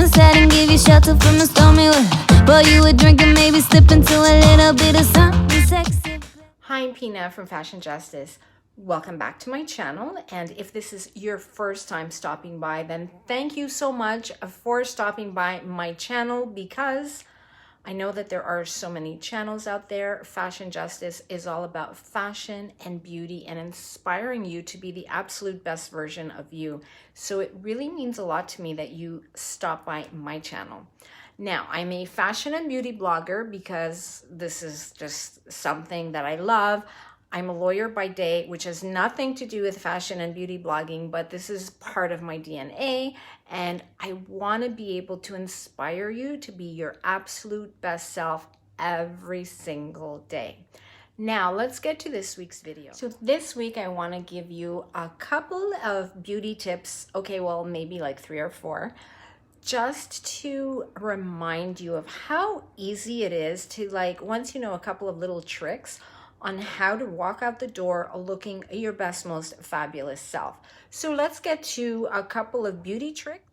inside and give you shelter from the stormy weather. While you were drinking, maybe slip into a little bit of something sexy. Hi, I'm Pina from Fashion Justice. Welcome back to my channel, and if this is your first time stopping by, then thank you so much for stopping by my channel, because I know that there are so many channels out there. Fashion Justice is all about fashion and beauty and inspiring you to be the absolute best version of you. So it really means a lot to me that you stop by my channel. Now, I'm a fashion and beauty blogger because this is just something that I love. I'm a lawyer by day, which has nothing to do with fashion and beauty blogging, but this is part of my DNA, and I want to be able to inspire you to be your absolute best self every single day. Now, let's get to this week's video. So this week, I want to give you a couple of beauty tips, okay, well, maybe like 3 or 4, just to remind you of how easy it is to, like, once you know a couple of little tricks on how to walk out the door looking your best, most fabulous self. So let's get to a couple of beauty tricks.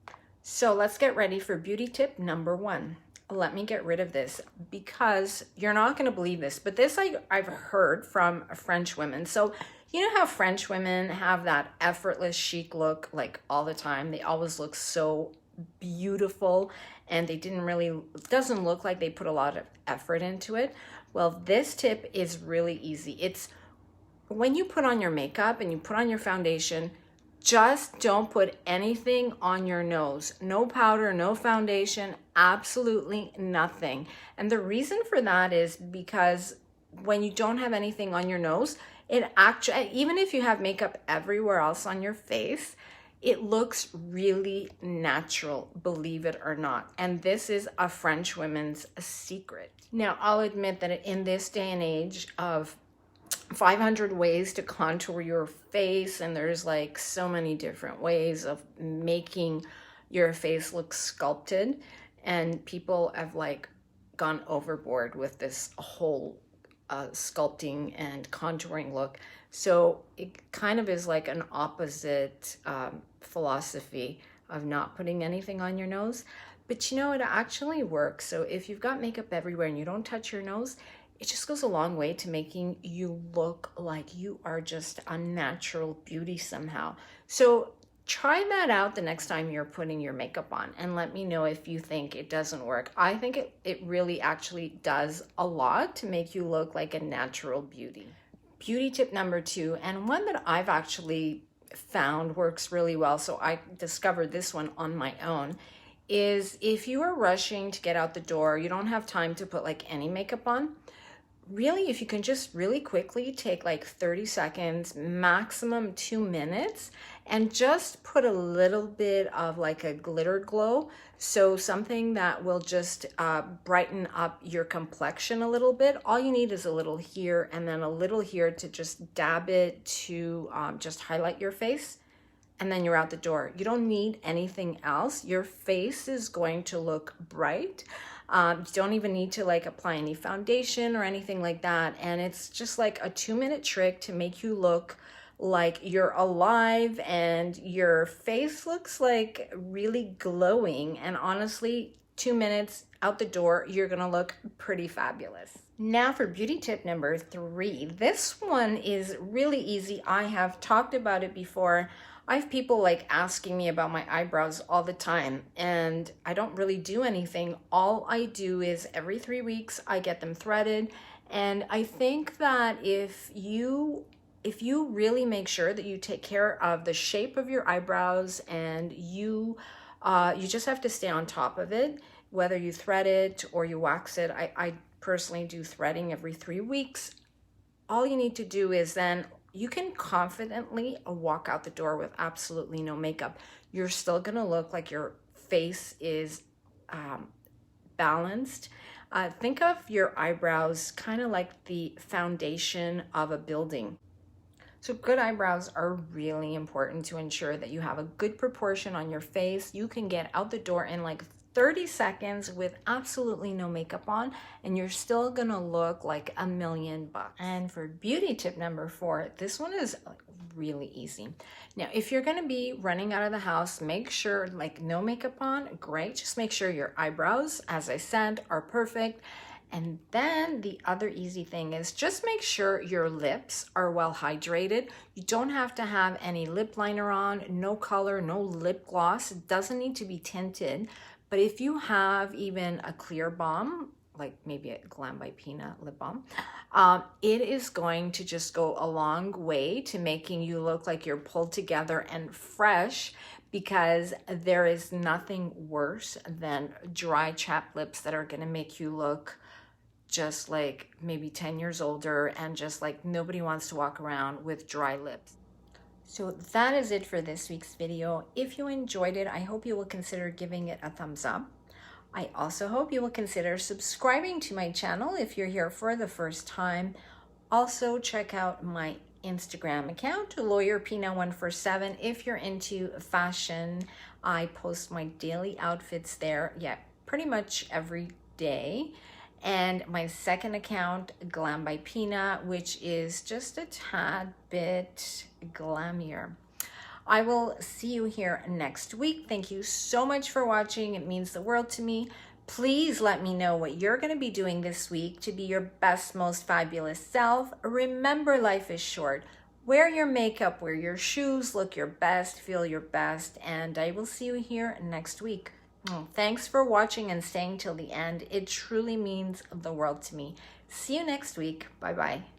So let's get ready for beauty tip number 1. Let me get rid of this because you're not going to believe this, but this I've heard from French women. So you know how French women have that effortless chic look like all the time? They always look so beautiful, and they doesn't look like they put a lot of effort into it. Well, this tip is really easy. It's when you put on your makeup and you put on your foundation, just don't put anything on your nose. No powder, no foundation, absolutely nothing. And the reason for that is because when you don't have anything on your nose, it actually, even if you have makeup everywhere else on your face, it looks really natural, believe it or not. And this is a French woman's secret. Now, I'll admit that in this day and age of 500 ways to contour your face, and there's like so many different ways of making your face look sculpted, and people have like gone overboard with this whole sculpting and contouring look. So it kind of is like an opposite philosophy of not putting anything on your nose. But you know, it actually works. So if you've got makeup everywhere and you don't touch your nose, it just goes a long way to making you look like you are just a natural beauty somehow. So try that out the next time you're putting your makeup on, and let me know if you think it doesn't work. I think it really actually does a lot to make you look like a natural beauty. Beauty tip number 2, and one that I've actually found works really well, so I discovered this one on my own, is if you are rushing to get out the door, you don't have time to put like any makeup on, really, if you can just really quickly take like 30 seconds, maximum 2 minutes, and just put a little bit of like a glitter glow. So something that will just brighten up your complexion a little bit. All you need is a little here and then a little here to just dab it to just highlight your face. And then you're out the door. You don't need anything else. Your face is going to look bright. You don't even need to like apply any foundation or anything like that. And it's just like a 2-minute trick to make you look like you're alive and your face looks like really glowing. And honestly, 2 minutes out the door, you're gonna look pretty fabulous. Now for beauty tip number 3. This one is really easy. I have talked about it before. I have people like asking me about my eyebrows all the time, and I don't really do anything. All I do is every 3 weeks I get them threaded. And I think that if you really make sure that you take care of the shape of your eyebrows, and you just have to stay on top of it, whether you thread it or you wax it. I personally do threading every 3 weeks. All you need to do is then you can confidently walk out the door with absolutely no makeup. You're still gonna look like your face is balanced. Think of your eyebrows kind of like the foundation of a building. So good eyebrows are really important to ensure that you have a good proportion on your face. You can get out the door in like 30 seconds with absolutely no makeup on, and you're still gonna look like $1,000,000. And for beauty tip number 4, this one is really easy. Now, if you're gonna be running out of the house, make sure, like, no makeup on, great. Just make sure your eyebrows, as I said, are perfect. And then the other easy thing is just make sure your lips are well hydrated. You don't have to have any lip liner on, no color, no lip gloss. It doesn't need to be tinted. But if you have even a clear balm, like maybe a Glam by Pina lip balm, it is going to just go a long way to making you look like you're pulled together and fresh, because there is nothing worse than dry chapped lips that are going to make you look just like maybe 10 years older, and just like nobody wants to walk around with dry lips. So that is it for this week's video. If you enjoyed it, I hope you will consider giving it a thumbs up. I also hope you will consider subscribing to my channel if you're here for the first time. Also, check out my Instagram account, lawyerpina147. If you're into fashion, I post my daily outfits there, pretty much every day. And my second account, Glam by Pina, which is just a tad bit glamier. I will see you here next week. Thank you so much for watching. It means the world to me. Please let me know what you're going to be doing this week to be your best, most fabulous self. Remember, life is short. Wear your makeup, wear your shoes, look your best, feel your best, and I will see you here next week. Thanks for watching and staying till the end. It truly means the world to me. See you next week. Bye-bye.